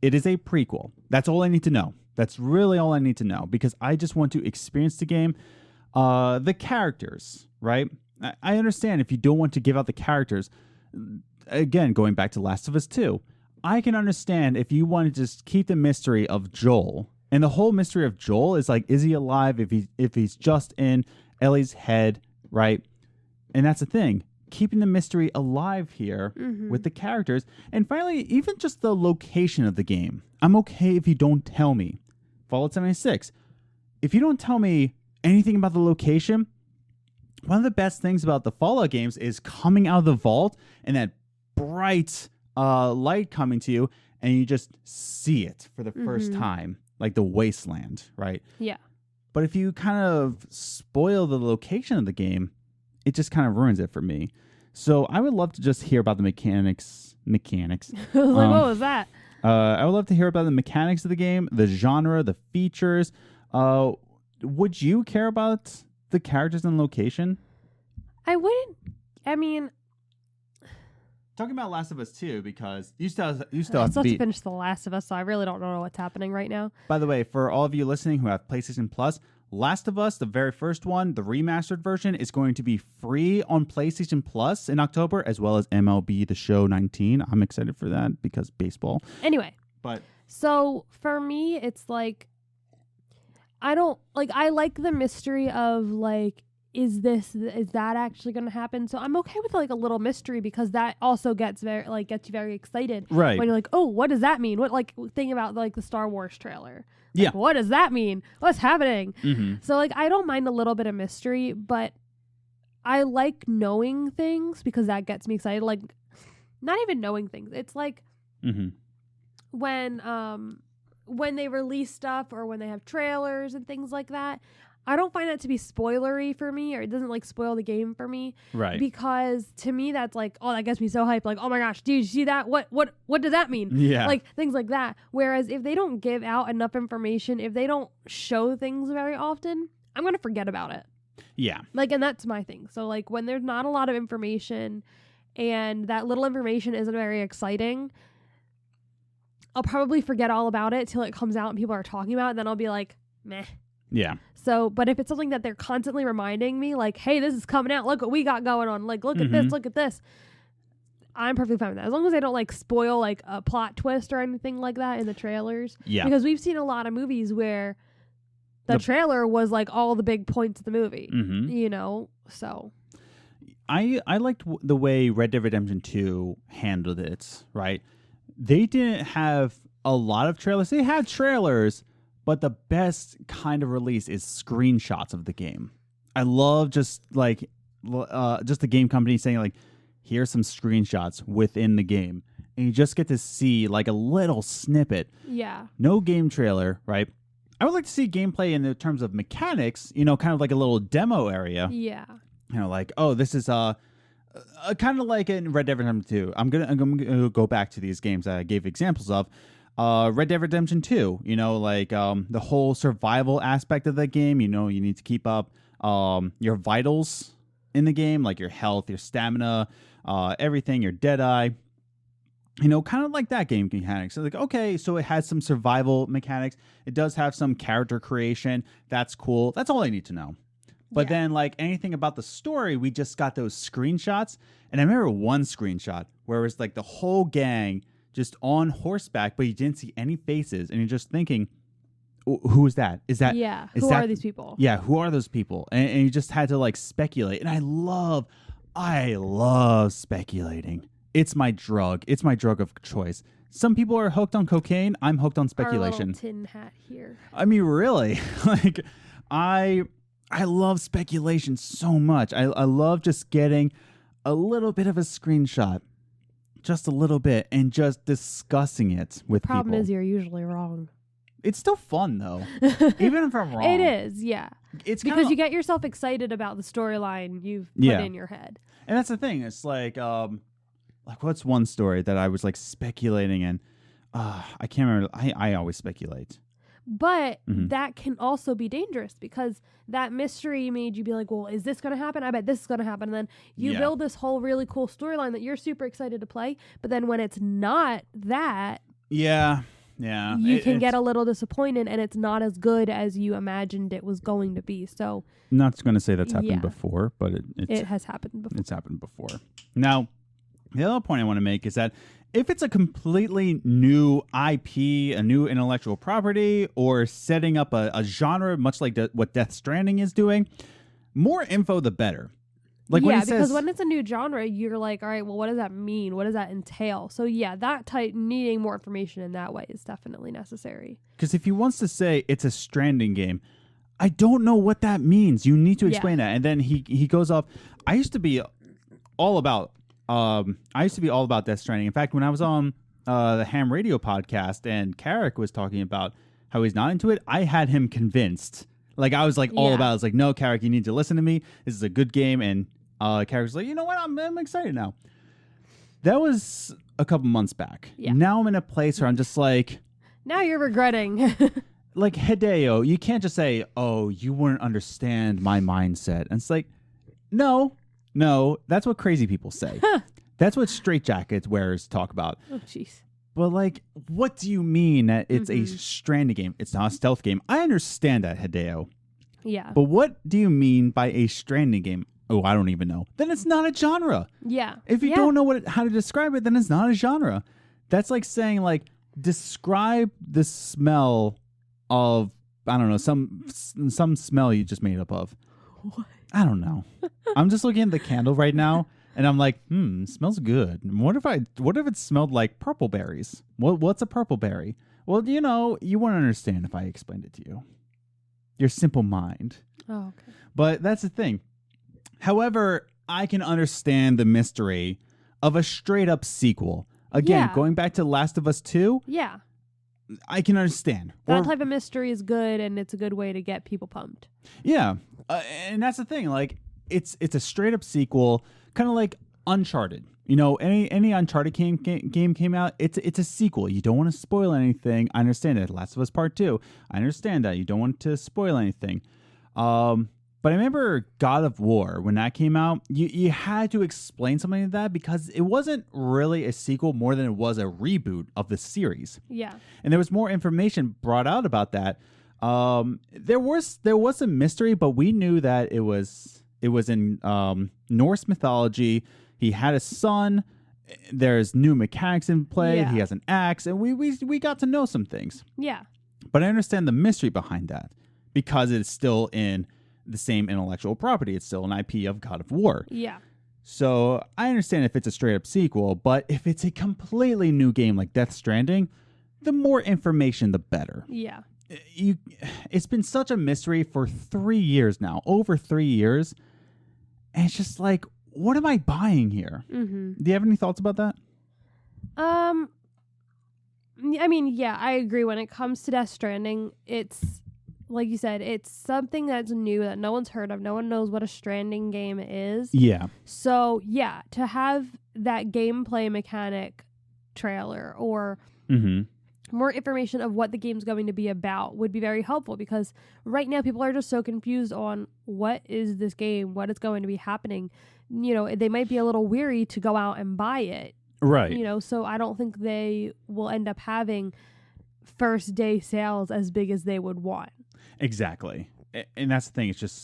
it is a prequel. That's all I need to know. That's really all I need to know because I just want to experience the game. The characters, right? I understand if you don't want to give out the characters. Again, going back to Last of Us 2, I can understand if you want to just keep the mystery of Joel. And the whole mystery of Joel is like, is he alive if he's just in Ellie's head, right? And that's the thing. Keeping the mystery alive here with the characters. And finally, even just the location of the game. I'm okay if you don't tell me. Fallout 76. If you don't tell me anything about the location, one of the best things about the Fallout games is coming out of the vault and that bright light coming to you, and you just see it for the first time, like the wasteland, right? Yeah. But if you kind of spoil the location of the game, it just kind of ruins it for me. So I would love to just hear about the mechanics. Like, what was that? I would love to hear about the mechanics of the game, the genre, the features. Would you care about the characters and location? I wouldn't. I mean, talking about Last of Us 2 because you still I have still to have beat. to finish The Last of Us, so I really don't know what's happening right now. By the way, for all of you listening who have PlayStation Plus, Last of Us, the very first one, the remastered version, is going to be free on PlayStation Plus in October, as well as MLB The Show 19. I'm excited for that because baseball. Anyway, But so for me, it's like I like the mystery of like, is that actually going to happen? So I'm okay with like a little mystery because that also gets you very excited. Right. When you're like, oh, what does that mean? What, like, think about like the Star Wars trailer. Like, Yeah. what does that mean? What's happening? Mm-hmm. So like, I don't mind a little bit of mystery, but I like knowing things because that gets me excited. Like, not even knowing things. It's like when they release stuff or when they have trailers and things like that, I don't find that to be spoilery for me, or it doesn't like spoil the game for me. Right. Because to me, that's like, oh, that gets me so hyped. Like, oh my gosh, did you see that? What does that mean? Yeah. Like things like that. Whereas if they don't give out enough information, if they don't show things very often, I'm going to forget about it. Yeah. Like, and that's my thing. So like when there's not a lot of information and that little information isn't very exciting, I'll probably forget all about it till it comes out and people are talking about it. Then I'll be like, meh. Yeah. So, but if it's something that they're constantly reminding me, like, hey, this is coming out. Look what we got going on. Like, look at this. Look at this. I'm perfectly fine with that. As long as they don't like spoil like a plot twist or anything like that in the trailers. Yeah. Because we've seen a lot of movies where the trailer was like all the big points of the movie, you know? So. I liked the way Red Dead Redemption 2 handled it, right? They didn't have a lot of trailers. They had trailers, but the best kind of release is screenshots of the game. I love just the game company saying like, here's some screenshots within the game. And you just get to see like a little snippet. Yeah. No game trailer, right? I would like to see gameplay in the terms of mechanics, you know, kind of like a little demo area. Yeah. You know, like, oh, this is kind of like in Red Dead Redemption 2. I'm gonna go back to these games that I gave examples of. Red Dead Redemption 2, you know, like the whole survival aspect of the game. You know, you need to keep up your vitals in the game, like your health, your stamina, everything, your Deadeye. You know, kind of like that game mechanics. So like, okay, so it has some survival mechanics. It does have some character creation. That's cool. That's all I need to know. But then, like, anything about the story, we just got those screenshots. And I remember one screenshot where it was, like, the whole gang just on horseback, but you didn't see any faces. And you're just thinking, who is that? Is that... Yeah, is who that, are these people? Yeah, who are those people? And you just had to, like, speculate. And I love speculating. It's my drug. It's my drug of choice. Some people are hooked on cocaine. I'm hooked on speculation. Our little tin hat here. I mean, really? Like, I love speculation so much. I love just getting a little bit of a screenshot, just a little bit, and just discussing it with people. Problem is you're usually wrong. It's still fun, though, even if I'm wrong. It is, yeah. It's because you get yourself excited about the storyline you've put in your head. And that's the thing. It's like what's one story that I was like speculating in? I can't remember. I always speculate. But that can also be dangerous because that mystery made you be like, well, is this going to happen? I bet this is going to happen. And then you build this whole really cool storyline that you're super excited to play. But then when it's not that, you can get a little disappointed and it's not as good as you imagined it was going to be. So not going to say that's happened before, but it has happened before. It's happened before. Now, the other point I want to make is that if it's a completely new IP, a new intellectual property, or setting up a genre, much like what Death Stranding is doing, more info, the better. Like when because when it's a new genre, you're like, all right, well, what does that mean? What does that entail? So that type needing more information in that way is definitely necessary. Because if he wants to say it's a Stranding game, I don't know what that means. You need to explain that. And then he goes off. I used to be all about Death Stranding. In fact, when I was on the Ham Radio podcast and Carrick was talking about how he's not into it, I had him convinced. Like, I was like all about it. I was like, no, Carrick, you need to listen to me. This is a good game. And Carrick was like, you know what? I'm excited now. That was a couple months back. Yeah. Now I'm in a place where I'm just like... Now you're regretting. Like, Hideo, you can't just say, oh, you wouldn't understand my mindset. And it's like, no, that's what crazy people say. That's what straitjacket wearers talk about. Oh, jeez. But, like, what do you mean that it's a Stranding game? It's not a stealth game. I understand that, Hideo. Yeah. But what do you mean by a Stranding game? Oh, I don't even know. Then it's not a genre. Yeah. If you don't know how to describe it, then it's not a genre. That's like saying, like, describe the smell of, I don't know, some smell you just made up of. What? I don't know. I'm just looking at the candle right now. And I'm like, smells good. What if it smelled like purple berries? What's a purple berry? Well, you wouldn't understand if I explained it to you. Your simple mind. Oh, okay. But that's the thing. However, I can understand the mystery of a straight up sequel. Again, going back to Last of Us 2. Yeah. I can understand. That type of mystery is good, and it's a good way to get people pumped. Yeah. And that's the thing. Like, it's a straight up sequel. Kind of like Uncharted. Any Uncharted game came out, it's a sequel. You don't want to spoil anything. I understand that. Last of Us Part 2. I understand that. You don't want to spoil anything. But I remember God of War, when that came out, you had to explain something like that because it wasn't really a sequel more than it was a reboot of the series. Yeah. And there was more information brought out about that. There was some mystery, but we knew that it was in Norse mythology. He had a son. There's new mechanics in play. Yeah. He has an axe, and we got to know some things. Yeah. But I understand the mystery behind that because it's still in the same intellectual property. It's still an IP of God of War. Yeah. So I understand if it's a straight up sequel, but if it's a completely new game like Death Stranding, the more information, the better. Yeah. It's been such a mystery for 3 years now, over 3 years. And it's just like, what am I buying here? Mm-hmm. Do you have any thoughts about that? I mean, yeah, I agree. When it comes to Death Stranding, it's, like you said, it's something that's new that no one's heard of. No one knows what a Stranding game is. Yeah. So, yeah, to have that gameplay mechanic trailer or more information of what the game's going to be about would be very helpful because right now people are just so confused on what is this game, what is going to be happening. They might be a little weary to go out and buy it. Right. So I don't think they will end up having first day sales as big as they would want. Exactly. And that's the thing. It's just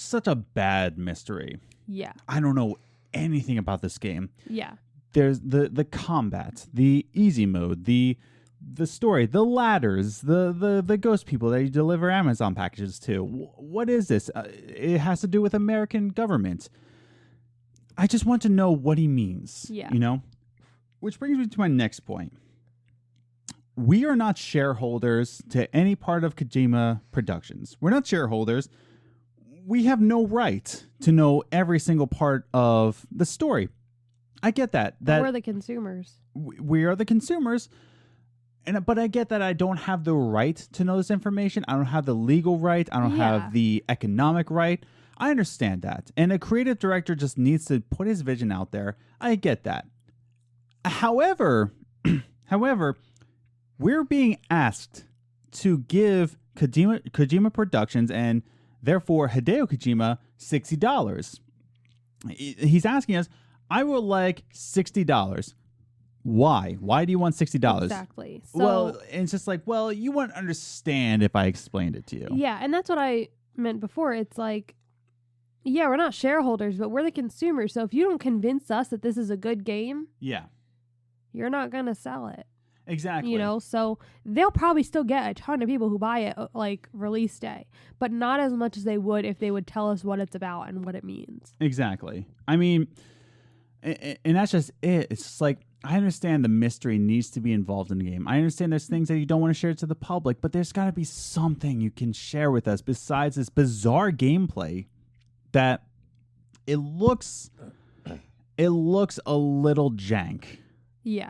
such a bad mystery. Yeah. I don't know anything about this game. Yeah. There's the combat, the easy mode, the story, the ladders, the ghost people that you deliver Amazon packages to. What is this? It has to do with American government. I just want to know what he means. Yeah. Which brings me to my next point. We are not shareholders to any part of Kojima Productions. We're not shareholders. We have no right to know every single part of the story. I get that. We're the consumers. We are the consumers. But I get that I don't have the right to know this information. I don't have the legal right. I don't have the economic right. I understand that. And a creative director just needs to put his vision out there. I get that. However, we're being asked to give Kojima Productions and therefore Hideo Kojima $60. He's asking us, I would like $60. Why? Why do you want $60? Exactly. So, Well, and it's just like, well, you wouldn't understand if I explained it to you. yeah, and that's what I meant before. It's like, yeah, we're not shareholders, but we're the consumers. So if you don't convince us that this is a good game, Yeah, you're not going to sell it. exactly. You know, so they'll probably still get a ton of people who buy it like release day, but not as much as they would if they would tell us what it's about and what it means. Exactly. I mean, and that's just it. It's just like, I understand the mystery needs to be involved in the game. I understand there's things that you don't want to share to the public, but there's got to be something you can share with us besides this bizarre gameplay that it looks a little jank. Yeah.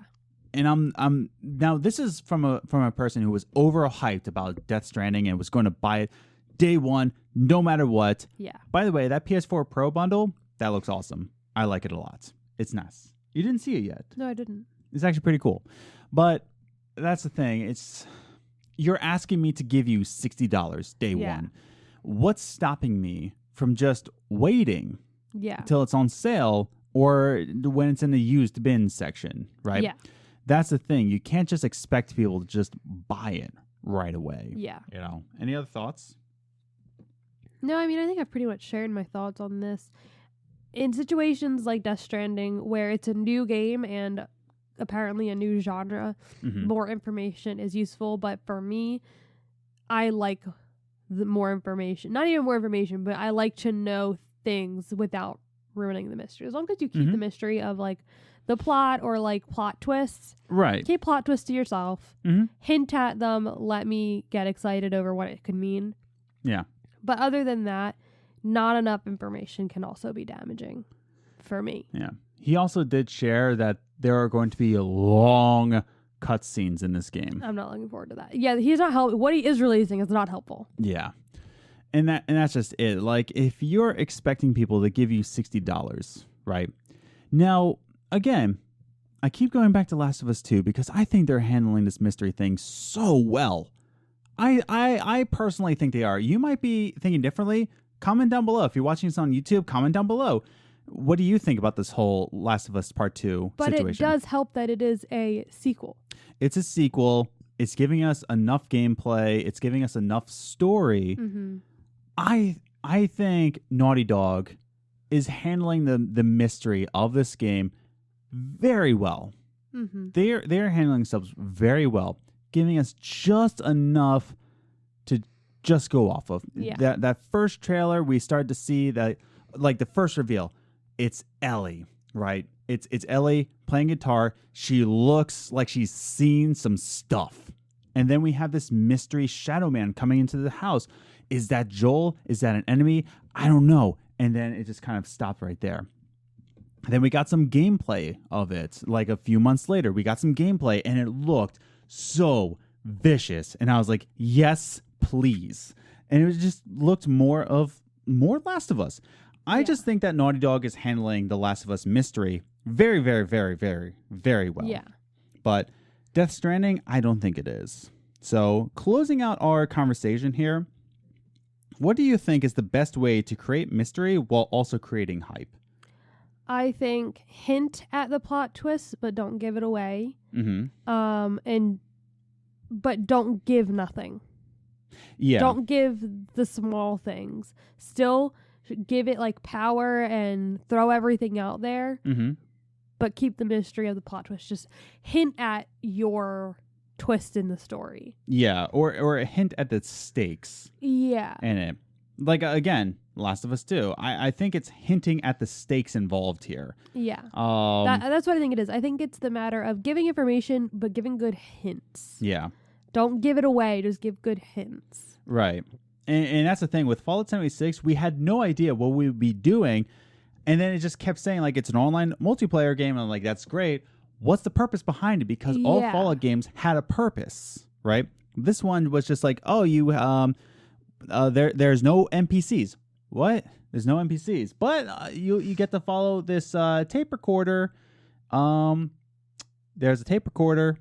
And I'm now this is from a person who was overhyped about Death Stranding and was going to buy it day one, no matter what. Yeah. By the way, that PS4 Pro bundle, that looks awesome. I like it a lot. It's nice. You didn't see it yet. No, I didn't. It's actually pretty cool. But that's the thing. You're asking me to give you $60 day one. What's stopping me from just waiting until it's on sale or when it's in the used bin section, right? Yeah. That's the thing. You can't just expect people to just buy it right away. Yeah. You know. Any other thoughts? No, I mean, I think I've pretty much shared my thoughts on this. In situations like Death Stranding, where it's a new game and apparently a new genre, more information is useful. But for me, I like the more information. Not even more information, but I like to know things without ruining the mystery. As long as you keep the mystery of like the plot or like plot twists. Right. Keep plot twists to yourself. Hint at them. Let me get excited over what it could mean. Yeah. But other than that, not enough information can also be damaging for me. Yeah. He also did share that there are going to be long cutscenes in this game. I'm not looking forward to that. Yeah, he's not helping. What he is releasing is not helpful. Yeah. And that's just it. Like, if you're expecting people to give you $60, right? Now, again, I keep going back to Last of Us 2 because I think they're handling this mystery thing so well. I personally think they are. You might be thinking differently. Comment down below. If you're watching this on YouTube, comment down below. What do you think about this whole Last of Us Part 2 situation? But it does help that it is a sequel. It's a sequel. It's giving us enough gameplay. It's giving us enough story. I think Naughty Dog is handling the mystery of this game very well. They're handling themselves very well, giving us just enough to just go off of. Yeah. That first trailer, we started to see that, like the first reveal, it's Ellie, right? It's Ellie playing guitar. She looks like she's seen some stuff. And then we have this mystery Shadow Man coming into the house. Is that Joel? Is that an enemy? I don't know. And then it just kind of stopped right there. Then we got some gameplay of it. Like a few months later, we got some gameplay and it looked so vicious. And I was like, yes, please. And it just looked more Last of Us. I just think that Naughty Dog is handling the Last of Us mystery very, very, very, very, very well. Yeah. But Death Stranding, I don't think it is. So closing out our conversation here, what do you think is the best way to create mystery while also creating hype? I think hint at the plot twist, but don't give it away. But don't give nothing. Yeah. Don't give the small things. Still give it like power and throw everything out there. But keep the mystery of the plot twist. Just hint at your twist in the story. Yeah, or a hint at the stakes. Yeah. In it. Like, again, Last of Us 2. I think it's hinting at the stakes involved here. Yeah. That's what I think it is. I think it's the matter of giving information, but giving good hints. Yeah. Don't give it away. Just give good hints. Right. And that's the thing. With Fallout 76, we had no idea what we would be doing. And then it just kept saying, like, it's an online multiplayer game. And I'm like, that's great. What's the purpose behind it? Because all Fallout games had a purpose, right? This one was just like, oh, you there's no NPCs. What? There's no NPCs. But you get to follow this tape recorder there's a tape recorder,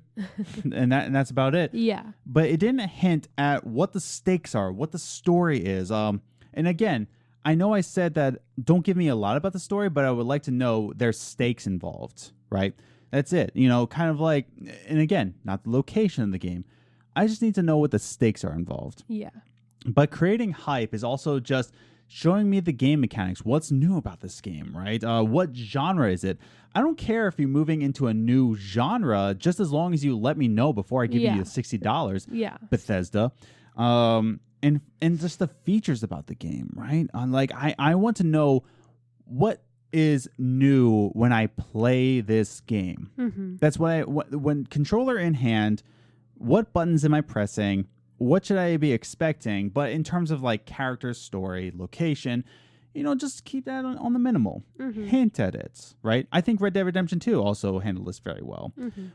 and that's about it. Yeah. But it didn't hint at what the stakes are, what the story is. And again, I know I said that don't give me a lot about the story, but I would like to know there's stakes involved, right? That's it. Kind of like, and again, not the location of the game. I just need to know what the stakes are involved. Yeah. But creating hype is also just showing me the game mechanics. What's new about this game, right? What genre is it? I don't care if you're moving into a new genre, just as long as you let me know before I give you the $60. Yeah. Bethesda. And just the features about the game, right? I want to know what is new when I play this game. Mm-hmm. That's when controller in hand, what buttons am I pressing? What should I be expecting? But in terms of like character, story, location, just keep that on the minimal. Mm-hmm. Hint at it, right? I think Red Dead Redemption 2 also handled this very well,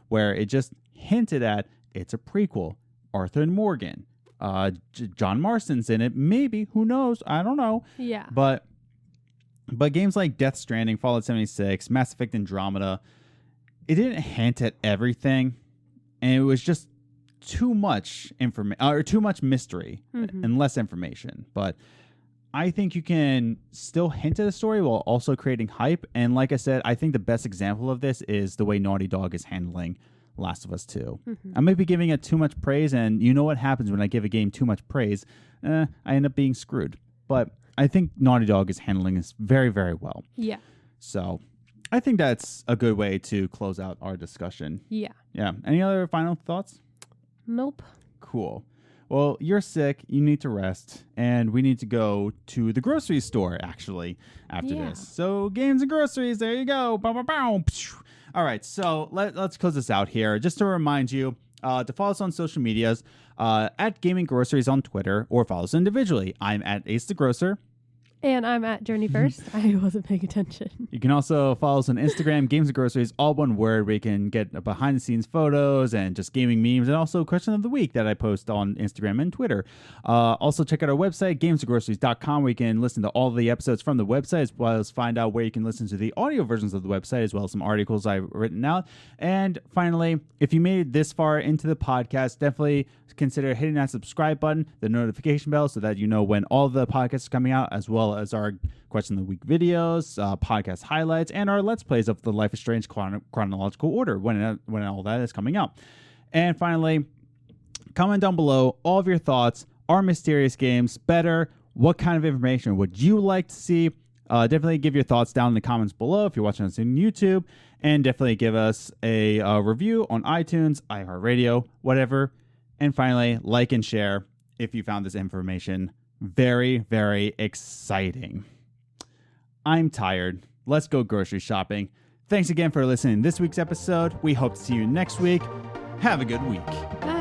where it just hinted at it's a prequel. Arthur and Morgan. John Marston's in it. Maybe. Who knows? I don't know. Yeah. But games like Death Stranding, Fallout 76, Mass Effect Andromeda, it didn't hint at everything. And it was just too much information or too much mystery and less information. But I think you can still hint at a story while also creating hype. And like I said, I think the best example of this is the way Naughty Dog is handling Last of Us 2. I might be giving it too much praise, and you know what happens when I give a game too much praise? I end up being screwed. But I think Naughty Dog is handling this very, very well. Yeah. So I think that's a good way to close out our discussion. Yeah. Yeah. Any other final thoughts? Nope. Cool. Well, you're sick. You need to rest. And we need to go to the grocery store, actually, after this. So games and groceries. There you go. Bow, bow, bow. All right. So let's close this out here. Just to remind you to follow us on social medias at Gaming Groceries on Twitter, or follow us individually. I'm at Ace the Grocer. And I'm at Journey First. I wasn't paying attention. You can also follow us on Instagram, Games and Groceries, all one word, where you can get behind-the-scenes photos and just gaming memes, and also question of the week that I post on Instagram and Twitter. Also, check out our website, gamesandgroceries.com, where you can listen to all the episodes from the website, as well as find out where you can listen to the audio versions of the website, as well as some articles I've written out. And finally, if you made it this far into the podcast, definitely consider hitting that subscribe button, the notification bell, so that you know when all the podcasts are coming out, as well as our question of the week videos, podcast highlights, and our Let's Plays of the Life is Strange chronological order when all that is coming out. And finally, comment down below all of your thoughts. Are mysterious games better? What kind of information would you like to see? Definitely give your thoughts down in the comments below if you're watching us on YouTube, and definitely give us a review on iTunes, iHeartRadio, whatever. And finally, like and share if you found this information very, very exciting. I'm tired. Let's go grocery shopping. Thanks again for listening to this week's episode. We hope to see you next week. Have a good week. Bye.